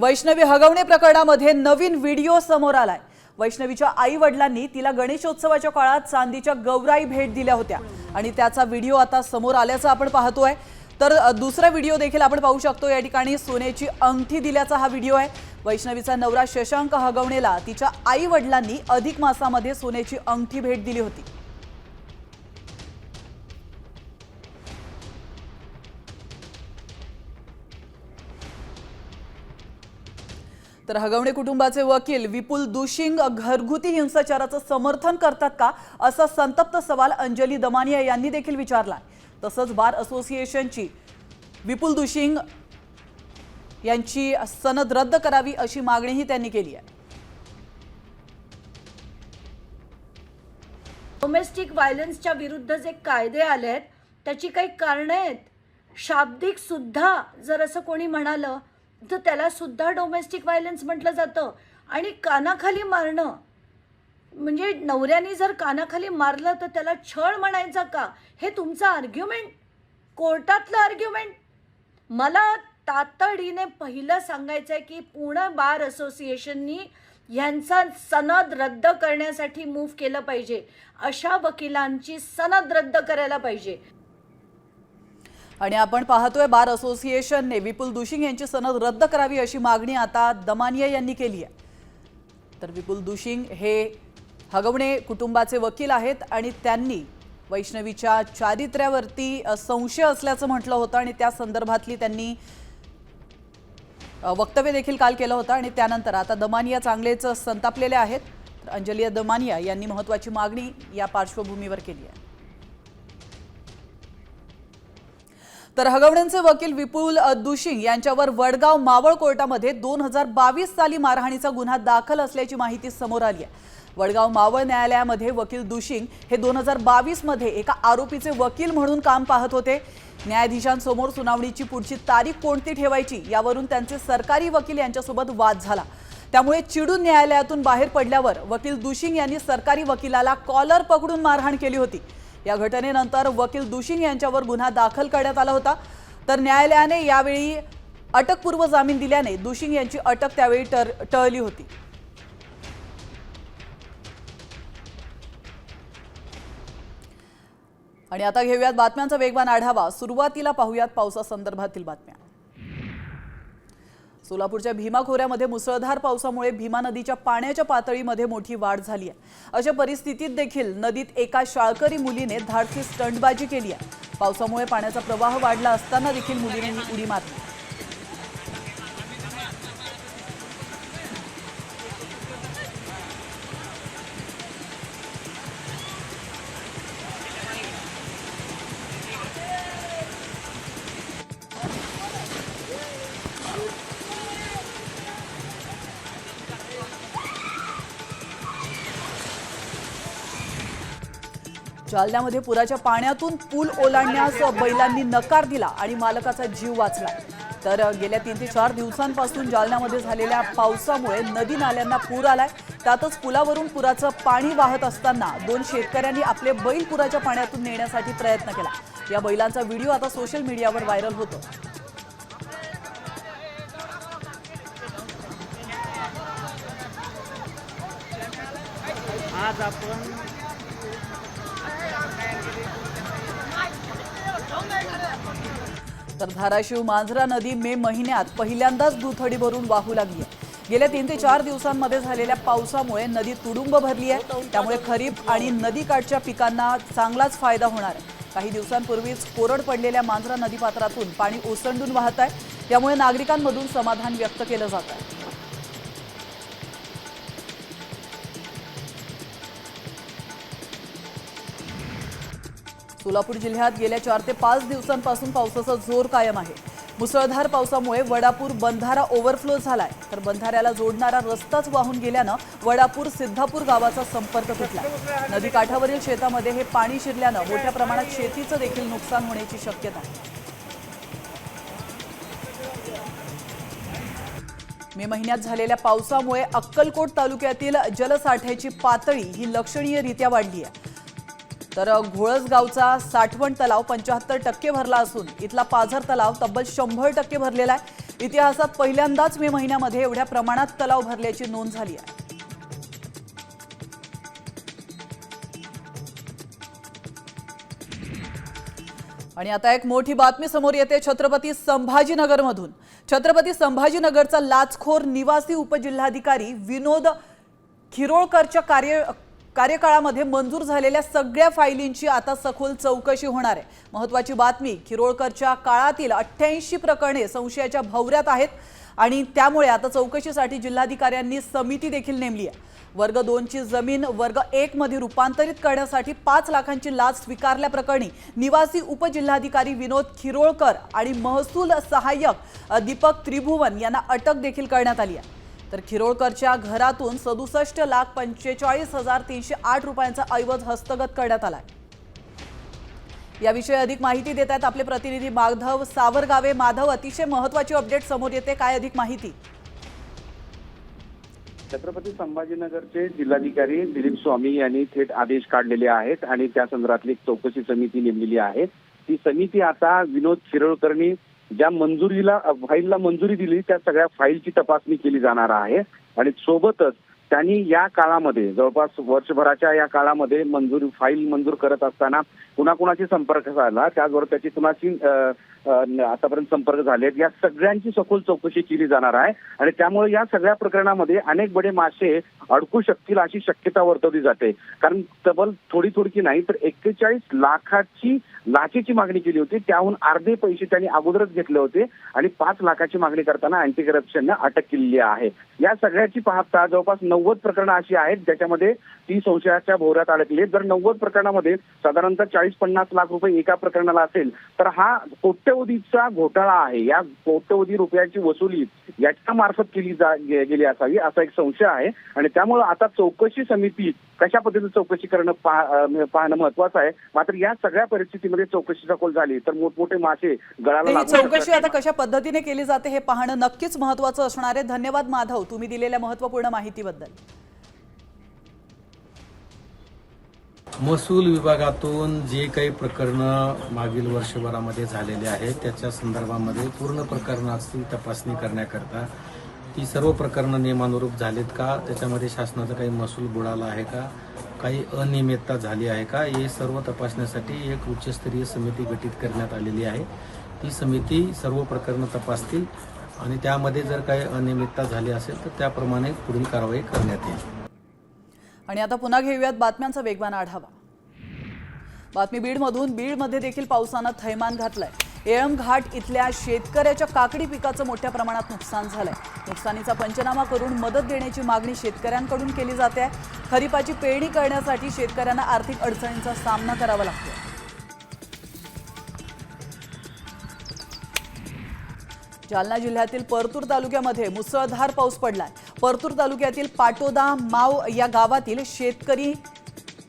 वैष्णवी हगवणे प्रकरणामध्ये नवीन व्हिडिओ समोर आलाय। वैष्णवीच्या आई वडिलांनी तिला गणेशोत्सवाच्या काळात चांदीच्या गौराई भेट दिल्या होत्या आणि त्याचा व्हिडिओ आता समोर आल्याचं आपण पाहतोय। तर दुसरा व्हिडिओ देखील आपण पाहू शकतो। या ठिकाणी सोन्याची अंगठी दिल्याचा हा व्हिडिओ आहे। वैष्णवीचा नवरा शशांक हगवणेला तिच्या आई वडिलांनी अधिक मासामध्ये सोन्याची अंगठी भेट दिली होती। तर हगवणे कुटुंबाचे वकील विपुल दुशिंग घरगुती हिंसाचाराचं समर्थन करतात का असा संतप्त सवाल अंजली दमानिया यांनी देखील विचारला। तसंच बार असोसिएशनची विपुल दुशिंग यांची सनद रद्द करावी अशी मागणीही त्यांनी केली आहे। डोमेस्टिक व्हायलन्सच्या विरुद्ध जे कायदे आले आहेत त्याची काही कारणे आहेत। शाब्दिक सुद्धा जर असं कोणी म्हणालं तर त्याला सुद्धा डोमेस्टिक व्हायलन्स म्हटलं जातं। आणि कानाखाली मारणं म्हणजे नवऱ्याने जर कानाखाली मारलं तर त्याला छळ म्हणायचा का? हे तुमचं आर्ग्युमेंट, कोर्टातलं आर्ग्युमेंट। मला तातडीने पहिलं सांगायचं आहे की पुणे बार असोसिएशननी यांचा सनद रद्द करण्यासाठी मूव्ह केलं पाहिजे। अशा वकिलांची सनद रद्द करायला पाहिजे। आणि आपण पाहतोय बार असोसिएशनने विपुल दुशिंग यांची सनद रद्द करावी अशी मागणी आता दमानिया यांनी केली आहे। तर विपुल दुशिंग हे हगवणे कुटुंबाचे वकील आहेत आणि त्यांनी वैष्णवीच्या चारित्र्यावरती संशय असल्याचं म्हटलं होतं आणि त्या संदर्भातली त्यांनी वक्तव्य देखील काल केलं होतं आणि त्यानंतर आता दमानिया चांगलेच संतापलेले आहेत। तर अंजली दमानिया यांनी महत्त्वाची मागणी या पार्श्वभूमीवर केली आहे। तर हगवणेंचे वकील विपुल दुशिंग यांच्यावर वडगाव मावळ कोर्टामध्ये 2022 साली मारहाणीचा गुन्हा दाखल असल्याची माहिती समोर आली आहे। वडगाव मावळ न्यायालयामध्ये वकील दुशिंग हे 2022 मध्ये एका आरोपीचे वकील म्हणून काम पाहत होते। न्यायाधीशांसमोर सुनावणीची पुढची तारीख कोणती ठेवायची यावरून त्यांचे सरकारी वकील यांच्यासोबत वाद झाला। त्यामुळे चिडून न्यायालयातून बाहेर पडल्यावर वकील दुशिंग यांनी सरकारी वकिलाला कॉलर पकडून मारहाण केली होती। या घटनेनंतर वकील दुशिंग यांच्यावर गुन्हा दाखल करण्यात आला होता। तर न्यायालयाने यावेळी अटकपूर्व जामीन दिल्याने दुशिंग यांची अटक त्यावेळी टळली होती। आणि आता घेऊयात बातम्यांचा वेगवान आढावा। सुरुवातीला पाहूयात पावसासंदर्भातील बातम्या। सोलापूरच्या भीमा खोऱ्यामध्ये मुसळधार पावसामुळे भीमा नदीच्या पाण्याच्या पातळीमध्ये मोठी वाढ झाली आहे। अशा परिस्थितीत देखील नदीत एका शाळकरी मुलीने धाडसी स्टंटबाजी केली आहे। पावसामुळे पाण्याचा प्रवाह वाढला असताना देखील मुलीने ही उडी मारली। जालन्यामध्ये पुराच्या पाण्यातून पूल ओलांडण्यास बैलांनी नकार दिला आणि मालकाचा जीव वाचला। तर गेल्या 3 ते 4 दिवसांपासून जालन्यामध्ये झालेल्या पावसामुळे नदी नाल्यांना पूर आलाय। त्यातच पुलावरून पुराचं पाणी वाहत असताना 2 शेतकऱ्यांनी आपले बैल पुराच्या पाण्यातून नेण्यासाठी प्रयत्न केला। या बैलांचा व्हिडिओ आता सोशल मीडियावर व्हायरल होतो। आज आपण तर धाराशिव मांजरा नदी मे महिन्यात पहिल्यांदाच दुथडी भरून वाहू लागली आहे। गेल्या 3 ते 4 दिवसांमध्ये झालेल्या पावसामुळे नदी तुडुंब भरली आहे। त्यामुळे खरीप आणि नदीकाठच्या पिकांना चांगलाच फायदा होणार आहे। काही दिवसांपूर्वीच कोरड पडलेल्या मांजरा नदीपात्रातून पाणी ओसंडून वाहत आहे। त्यामुळे नागरिकांमधून समाधान व्यक्त केलं जात आहे। सोलापूर जिल्ह्यात गेल्या 4 ते 5 दिवसांपासून पावसाचा जोर कायम आहे। मुसळधार पावसामुळे वडापूर बंधारा ओव्हरफ्लो झालाय। तर बंधाऱ्याला जोडणारा रस्ताच वाहून गेल्यानं वडापूर सिद्धापूर गावाचा संपर्क तुटला। नदीकाठावरील शेतामध्ये हे पाणी शिरल्यानं मोठ्या प्रमाणात शेतीचं देखील नुकसान होण्याची शक्यता आहे। मे महिन्यात झालेल्या पावसामुळे अक्कलकोट तालुक्यातील जलसाठ्याची पातळी ही लक्षणीयरीत्या वाढली आहे। तर घोळसगावचा साठवण तलाव 75% भरला असून इथला पाझर तलाव तब्बल 100% भरलेला आहे। इतिहासात पहिल्यांदाच मे महिन्यामध्ये एवढ्या प्रमाणात तलाव भरल्याची नोंद झाली आहे. आणि आता एक मोठी बातमी समोर येते छत्रपती संभाजीनगरमधून. छत्रपती संभाजीनगरचा लाचखोर निवासी उपजिल्हाधिकारी विनोद खिरोळकरच्या कार्यकाळामध्ये मंजूर झालेल्या सगळ्या फायलींची आता सखोल चौकशी होणार आहे. महत्त्वाची बातमी, खिरोळकरच्या काळातील 88 प्रकरणे संशयाच्या भोवऱ्यात आहेत आणि त्यामुळे आता चौकशीसाठी जिल्हाधिकाऱ्यांनी समिती देखील नेमली आहे. वर्ग 2 ची जमीन वर्ग 1 मध्ये रूपांतरित करण्यासाठी 5 लाखांची लाच स्वीकारल्याप्रकरणी निवासी उपजिल्हाधिकारी विनोद खिरोळकर आणि महसूल सहाय्यक दीपक त्रिभुवन यांना अटक देखील करण्यात आली आहे. तर खिरोळकरच्या घरातून 67,45,308 रुपयांचा ऐवज हस्तगत करण्यात आला. याविषयी अधिक माहिती देत आहेत आपले प्रतिनिधी माधव सावरगावे. माधव, अतिशय महत्त्वाची अपडेट समोर येते, काय अधिक माहिती? छत्रपती संभाजीनगरचे जिल्हाधिकारी दिलीप स्वामी यांनी थेट आदेश काढलेले आहेत आणि त्या संदर्भातली एक चौकशी समिती नेमलेली आहे. ती समिती आता विनोद खिरोळकरनी ज्या फाईलला मंजुरी दिली त्या सगळ्या फाईलची तपासणी केली जाणार आहे आणि सोबतच त्यांनी या काळामध्ये जवळपास वर्षभराच्या या काळामध्ये फाईल मंजूर करत असताना कुणाकुणाशी संपर्क साधला, त्याचबरोबर त्याची कुणाशी आतापर्यंत संपर्क झालेत, या सगळ्यांची सखोल चौकशी केली जाणार आहे आणि त्यामुळे या सगळ्या प्रकरणामध्ये अनेक बडे मासे अडकू शकतील अशी शक्यता वर्तवली जाते. कारण तब्बल थोडी नाही तर 41 लाखाची लाचेची मागणी केली होती, त्याहून अर्धे पैसे त्यांनी अगोदरच घेतले होते आणि 5 लाखाची मागणी करताना अँटी करप्शनने अटक केलेली आहे. या सगळ्याची पाहता जवळपास 90 प्रकरणं अशी आहेत ज्याच्यामध्ये ती संशयाच्या भोवऱ्यात अडकली. जर 90 प्रकरणामध्ये साधारणतः 40-50 लाख रुपये एका प्रकरणाला असेल तर हा कोट्यवधीचा घोटाळा आहे. या कोट्यवधी रुपयाची वसुली याच्या मार्फत केली गेली असावी असा एक संशय आहे आणि त्यामुळे आता चौकशी समिती कशा पद्धतीने चौकशी करणं पाहणं महत्वाचं आहे. मात्र या सगळ्या परिस्थितीमध्ये चौकशी सखोल झाली तर मोठमोठे मासे गळाला लागू शकतात. चौकशी आता कशा पद्धतीने केली जाते हे पाहणं नक्कीच महत्त्वाचं असणार आहे. धन्यवाद माधव, तुम्ही दिलेल्या महत्त्वपूर्ण माहितीबद्दल. महसूल विभागातून जे काही प्रकरणं मागील वर्षभरामध्ये झालेले आहेत त्याच्या संदर्भामध्ये पूर्ण प्रकरणाची तपासणी करण्याकरता ती सर्व प्रकरणं नियमानुरूप झालीत का, त्याच्यामध्ये शासनाचा काही महसूल बुडाला आहे का, काही अनियमितता झाली आहे का, हे सर्व तपासण्यासाठी एक उच्चस्तरीय समिती गठीत करण्यात आलेली आहे. ती समिती सर्व प्रकरणं तपासतील आणि त्यामध्ये जर काही अनियमितता झाली असेल तर त्याप्रमाणे पुढील कारवाई करण्यात येईल. आणि आता पुन्हा घेऊयात बातम्यांचा वेगवान आढावा. बातमी बीडमधून. बीडमध्ये देखील पावसानं थैमान घातलंय. येळम घाट इथल्या शेतकऱ्याच्या काकडी पिकाचं मोठ्या प्रमाणात नुकसान झालंय. नुकसानीचा पंचनामा करून मदत देण्याची मागणी शेतकऱ्यांकडून केली जाते. खरीपाची पेरणी करण्यासाठी शेतकऱ्यांना आर्थिक अडचणींचा सामना करावा लागतो. जालना जिल्ह्यातील परतूर तालुक्यामध्ये मुसळधार पाऊस पडलाय. परतूर तालुक्यातील पाटोदा माव या गावातील शेतकरी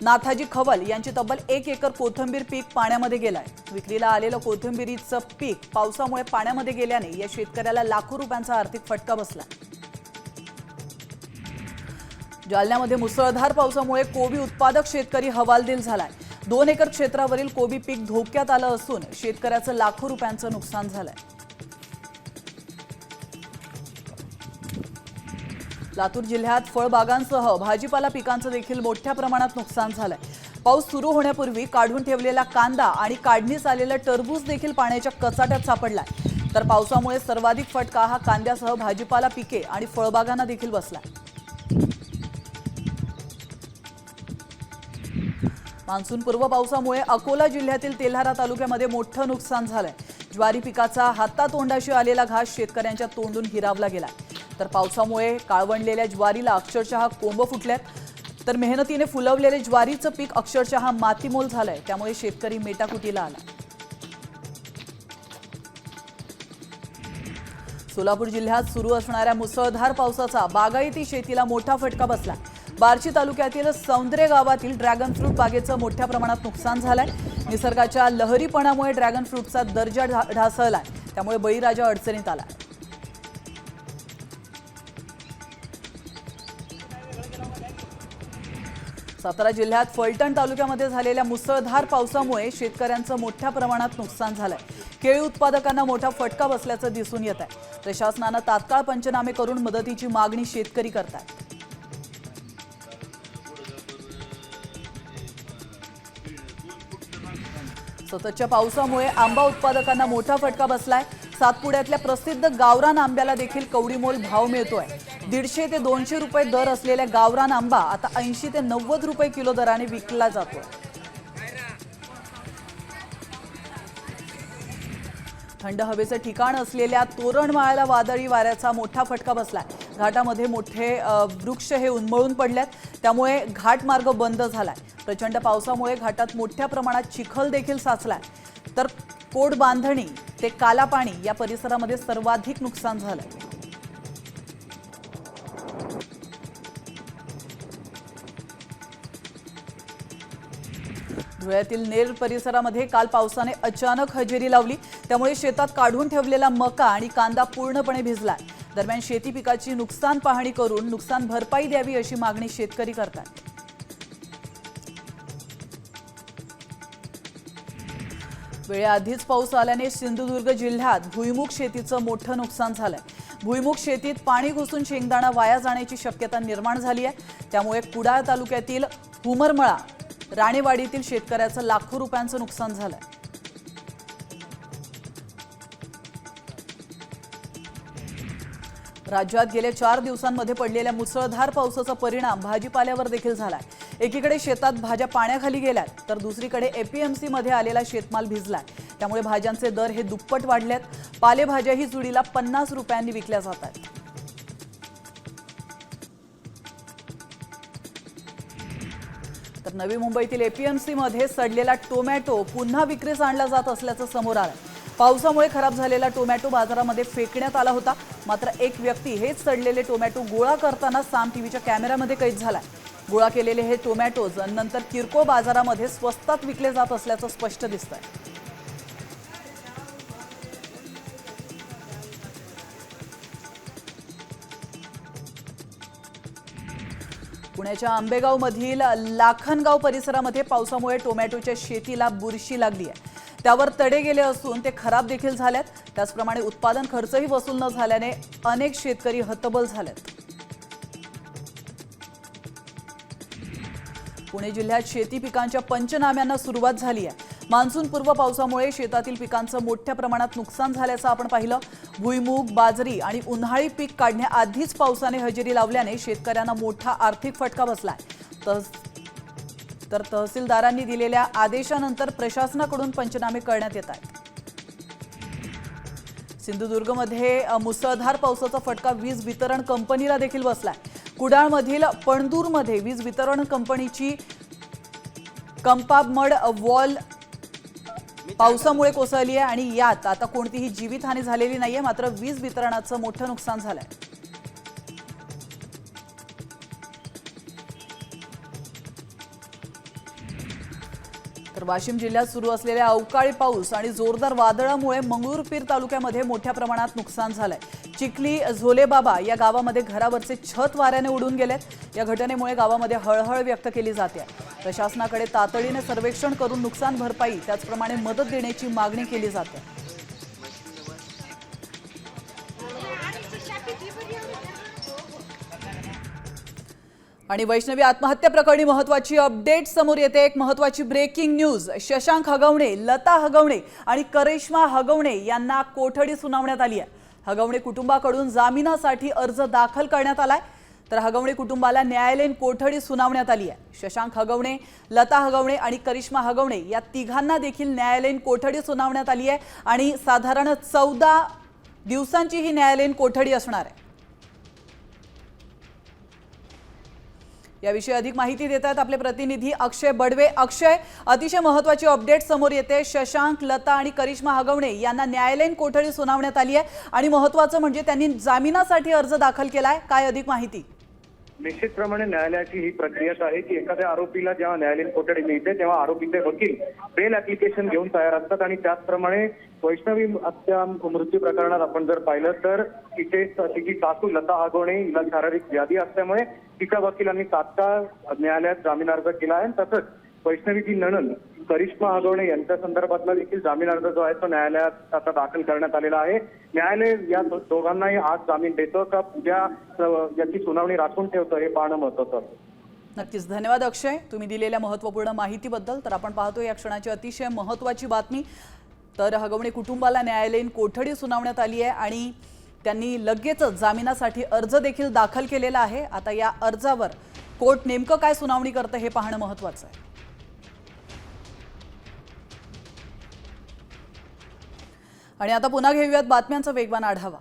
नाथाजी खवल यांची तब्बल 1 एकर कोथिंबीर पीक पाण्यामध्ये गेलाय. विक्रीला आलेलं कोथिंबीरीचं पीक पावसामुळे पाण्यामध्ये गेल्याने या शेतकऱ्याला लाखो रुपयांचा आर्थिक फटका बसला. जालन्यामध्ये मुसळधार पावसामुळे कोबी उत्पादक शेतकरी हवालदिल झालाय. 2 एकर क्षेत्रावरील कोबी पीक धोक्यात आलं असून शेतकऱ्याचं लाखो रुपयांचं नुकसान झालंय. लातूर जिल्ह्यात फळबागांसह भाजीपाला पिकांचं देखील मोठ्या प्रमाणात नुकसान झालंय. पाऊस सुरू होण्यापूर्वी काढून ठेवलेला कांदा आणि काढणीस आलेलं टरबूज देखील पाण्याच्या कचाट्यात सापडलाय. तर पावसामुळे सर्वाधिक फटका हा कांद्यासह भाजीपाला पिके आणि फळबागांना देखील बसलाय. मान्सूनपूर्व पावसामुळे अकोला जिल्ह्यातील तेल्हारा तालुक्यामध्ये मोठं नुकसान झालंय. ज्वारी पिकाचा हातातोंडाशी आलेला घास शेतकऱ्यांच्या तोंडून हिरावला गेला. तर पावसामुळे काळवंडलेल्या ज्वारीला अक्षरशः कोंब फुटल्यात. तर मेहनतीने फुलवलेले ज्वारीचं पीक अक्षरशः मातीमोल झालंय. त्यामुळे शेतकरी मेटाकुटीला आला. सोलापूर जिल्ह्यात सुरू असणाऱ्या मुसळधार पावसाचा बागायती शेतीला मोठा फटका बसला. बार्शी तालुक्यातील सौंदरे गावातील ड्रॅगन फ्रूट बागेचं मोठ्या प्रमाणात नुकसान झालंय. निसर्गाच्या लहरीपणामुळे ड्रॅगन फ्रूटचा दर्जा ढासळलाय. त्यामुळे बळीराजा अडचणीत आला. सातारा जिल्ह्यात फलटण तालुक्यामध्ये झालेल्या मुसळधार पावसामुळे शेतकऱ्यांचं मोठ्या प्रमाणात नुकसान झालंय. केळी उत्पादकांना मोठा फटका बसल्याचं दिसून येत आहे. प्रशासनानं तात्काळ पंचनामे करून मदतीची मागणी शेतकरी करतात। सततच्या पावसामुळे आंबा उत्पादकांना मोठा फटका बसलाय। सातपुड्यातल्या प्रसिद्ध गावरान आंब्याला देखील कवडीमोल भाव मिळतोय। 150 ते 200 रुपये दर असलेल्या गावरान आंबा आता 80 ते 90 रुपये किलो दराने विकला जातोय। थंड हवेचं ठिकाण असलेल्या तोरणमाळ्याला वादळी वाऱ्याचा मोठा फटका बसलाय। घाटामध्ये मोठे वृक्ष हे उन्मळून पडलेत, त्यामुळे घाटमार्ग बंद झालाय। प्रचंड पावसामुळे घाटात मोठ्या प्रमाणात चिखल देखील साचलाय, तर कोड बांधणी ते कालापाणी या परिसरामध्ये सर्वाधिक नुकसान झालंय। धुळ्यातील नेर परिसरामध्ये काल पावसाने अचानक हजेरी लावली, त्यामुळे शेतात काढून ठेवलेला मका आणि कांदा पूर्णपणे भिजलाय। दरम्यान शेती पिकाची नुकसान पाहणी करून नुकसान भरपाई द्यावी अशी मागणी शेतकरी करतात। वेळेआधीच पाऊस आल्याने सिंधुदुर्ग जिल्ह्यात भुईमुग शेतीचं मोठं नुकसान झालंय। भुईमुग शेतीत पाणी घुसून शेंगदाणा वाया जाण्याची शक्यता निर्माण झाली आहे, त्यामुळे कुडाळ तालुक्यातील हुमरमळा राणेवाडीतील शेतकऱ्याचं लाखो रुपयांचं नुकसान झालंय। राज्यात गेल्या 4 दिवसांमध्ये पडलेल्या मुसळधार पावसाचा परिणाम भाजीपाल्यावर देखील झालाय। एकीकडे शेतात भाज्या पाण्याखाली गेल्यात, तर दुसरीकडे एपीएमसी मध्ये आलेला शेतमाल भिजलाय, त्यामुळे भाज्यांचे दर हे दुप्पट वाढलेत। पालेभाज्याही जुडीला 50 रुपयांनी विकल्या जात आहेत। तर नवी मुंबईतील एपीएमसी मध्ये सडलेला टोमॅटो पुन्हा विक्रीस आणला जात असल्याचं समोर आलंय। पावसामुळे खराब झालेला टोमॅटो बाजारामध्ये फेकण्यात आला होता, मात्र एक व्यक्ती हेच सडलेले टोमॅटो गोळा करताना साम टीव्हीच्या कॅमेऱ्यामध्ये कैद झालाय। गोळा केलेले हे टोमॅटो नंतर किरकोळ बाजारामध्ये स्वस्तात विकले जात असल्याचं स्पष्ट दिसतंय। पुण्याच्या आंबेगावमधील लाखनगाव परिसरामध्ये पावसामुळे टोमॅटोच्या शेतीला बुरशी लागली आहे, त्यावर तडे गेले असून ते खराब देखील झालेत। त्याचप्रमाणे उत्पादन खर्चही वसूल न झाल्याने अनेक शेतकरी हतबल झालेत। पुणे जिल्ह्यात शेती पिकांच्या पंचनाम्यांना सुरुवात झाली आहे। मान्सूनपूर्व पावसामुळे शेतातील पिकांचं मोठ्या प्रमाणात नुकसान झाल्याचं आपण पाहिलं। भुईमूग, बाजरी आणि उन्हाळी पीक काढण्याआधीच पावसाने हजेरी लावल्याने शेतकऱ्यांना मोठा आर्थिक फटका बसलाय। तर तहसीलदारांनी दिलेल्या आदेशानंतर प्रशासनाकडून पंचनामे करण्यात येत आहेत। सिंधुदुर्गमध्ये मुसळधार पावसाचा फटका वीज वितरण कंपनीला देखील बसलाय। कुडाळमधील पणदूरमध्ये वीज वितरण कंपनीची कंपाबमड वॉल पावसामुळे कोसळली आहे आणि यात आता कोणतीही जीवितहानी झालेली नाहीये, मात्र वीज वितरणाचं मोठं नुकसान झालंय। तर वाशिम जिल्ह्यात सुरू असलेल्या अवकाळी पाऊस आणि जोरदार वादळामुळे मंगरुळपीर तालुक्यामध्ये मोठ्या प्रमाणात नुकसान झालंय। चिखली झोलेबाबा या गावामध्ये घरावरचे छत वाऱ्याने उडून गेलेत। या घटनेमुळे गावामध्ये हळहळ व्यक्त केली जाते। प्रशासनाकडे तातडीने सर्वेक्षण करून नुकसान भरपाई त्याचप्रमाणे मदत देण्याची मागणी केली जाते। आणि वैष्णवी आत्महत्या प्रकरणी महत्त्वाची अपडेट समोर येते। एक महत्त्वाची ब्रेकिंग न्यूज। शशांक हगवणे, लता हगवणे आणि करिश्मा हगवणे यांना कोठडी सुनावण्यात आली आहे। हगवणे कुटुंबाकडून जामिनासाठी अर्ज दाखल करण्यात आलाय, तर हगवणे कुटुंबाला न्यायालयीन कोठडी सुनावण्यात आली आहे। शशांक हगवणे, लता हगवणे आणि करिश्मा हगवणे या तिघांना देखील न्यायालयीन कोठडी सुनावण्यात आली आहे आणि साधारण 14 दिवसांची ही न्यायालयीन कोठडी असणार आहे। याविषयी अधिक माहिती देत आहेत आपले प्रतिनिधी अक्षय बडवे। अक्षय, अतिशय महत्त्वाची अपडेट समोर येते। शशांक, लता आणि करिश्मा हगवणे यांना न्यायालयीन कोठडी सुनावण्यात आली आहे आणि महत्त्वाचं म्हणजे त्यांनी जामिनासाठी अर्ज दाखल केलाय। काय अधिक माहिती? निश्चितप्रमाणे न्यायालयाची ही प्रक्रियाच आहे की एखाद्या आरोपीला जेव्हा न्यायालयीन कोठडी मिळते तेव्हा आरोपीचे वकील बेल ऍप्लिकेशन घेऊन तयार असतात आणि त्याचप्रमाणे वैष्णवी हत्या मृत्यू प्रकरणात आपण जर पाहिलं तर तिची सासू लता हगवणे हिला शारीरिक व्याधी असल्यामुळे तिच्या वकिलांनी तात्काळ न्यायालयात जामीन अर्ज केला आहे। तसंच वैष्णवीची नणंद करिश्मा हगवणे यांच्या संदर्भातला देखील जामीन अर्ज जो आहे तो न्यायालयात आता दाखल करण्यात आलेला आहे. न्यायालय या दोघांनाही आज जामीन देतं का उद्या याची सुनावणी राखून ठेवतं हे पाहणं महत्त्वाचं असतं. नक्कीच धन्यवाद अक्षय, तुम्ही दिलेल्या महत्त्वपूर्ण माहितीबद्दल. तर आपण पाहतो या क्षणाची अतिशय महत्त्वाची बातमी. तर हगवणे कुटुंबाला न्यायालयीन कोठडी सुनावण्यात आली आहे आणि त्यांनी लगेचच जामिनासाठी अर्ज देखील दाखल केलेला आहे. आता या अर्जावर कोर्ट नेमकं काय सुनावणी करतं हे पाहणं महत्त्वाचं आहे. आणि आता पुन्हा घेऊयात बातम्यांचा वेगवान आढावा.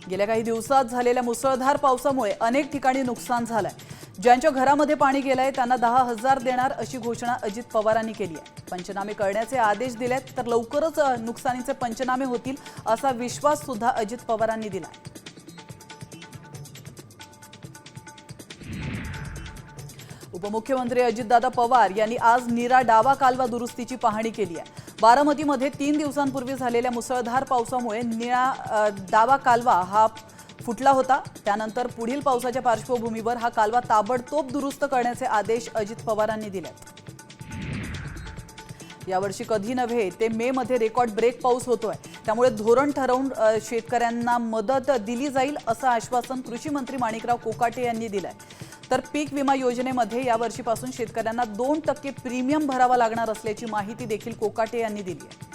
गेल्या काही दिवसात झालेल्या मुसळधार पावसामुळे अनेक ठिकाणी नुकसान झालंय. ज्यांच्या घरामध्ये पाणी गेलंय त्यांना 10,000 देणार अशी घोषणा अजित पवारांनी केली आहे. पंचनामे करण्याचे आदेश दिलेत तर लवकरच नुकसानीचे पंचनामे होतील असा विश्वास सुद्धा अजित पवारांनी दिलाय. उपमुख्यमंत्री अजितदादा पवार यांनी आज नीरा डावा कालवा दुरुस्तीची पाहणी केली आहे. बारामतीमध्ये 3 दिवसांपूर्वी झालेल्या मुसळधार पावसामुळे नीरा डावा कालवा हा फुटला होता. त्यानंतर पुढील पावसाच्या पार्श्वभूमीवर हा कालवा ताबडतोब दुरुस्त करण्याचे आदेश अजित पवारांनी दिलेत. यावर्षी कधी नव्हे ते मे मध्ये रेकॉर्ड ब्रेक पाऊस होतोय. त्यामुळे धोरण ठरवून शेतकऱ्यांना मदत दिली जाईल असं आश्वासन कृषी मंत्री माणिकराव कोकाटे यांनी दिलंय. तर पीक विमा योजनेमध्ये यावर्षीपासून शेतकऱ्यांना 2% प्रीमियम भरावा लागणार असल्याची माहिती देखील कोकाटे यांनी दिली आहे.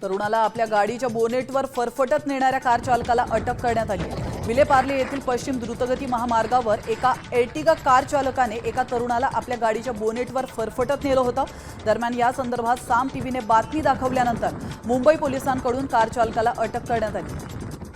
तरुणाला आपल्या गाडीच्या बोनेटवर फरफटत नेणाऱ्या कार चालकाला अटक करण्यात आली आहे. विलेपार्ले येथील पश्चिम द्रुतगती महामार्गावर एका एर्टिगा कार चालकाने एका तरुणाला आपल्या गाडीच्या बोनेटवर फरफटत नेलं होतं. दरम्यान या संदर्भात साम टीव्हीने बातमी दाखवल्यानंतर मुंबई पोलिसांकडून कार चालकाला अटक करण्यात आली.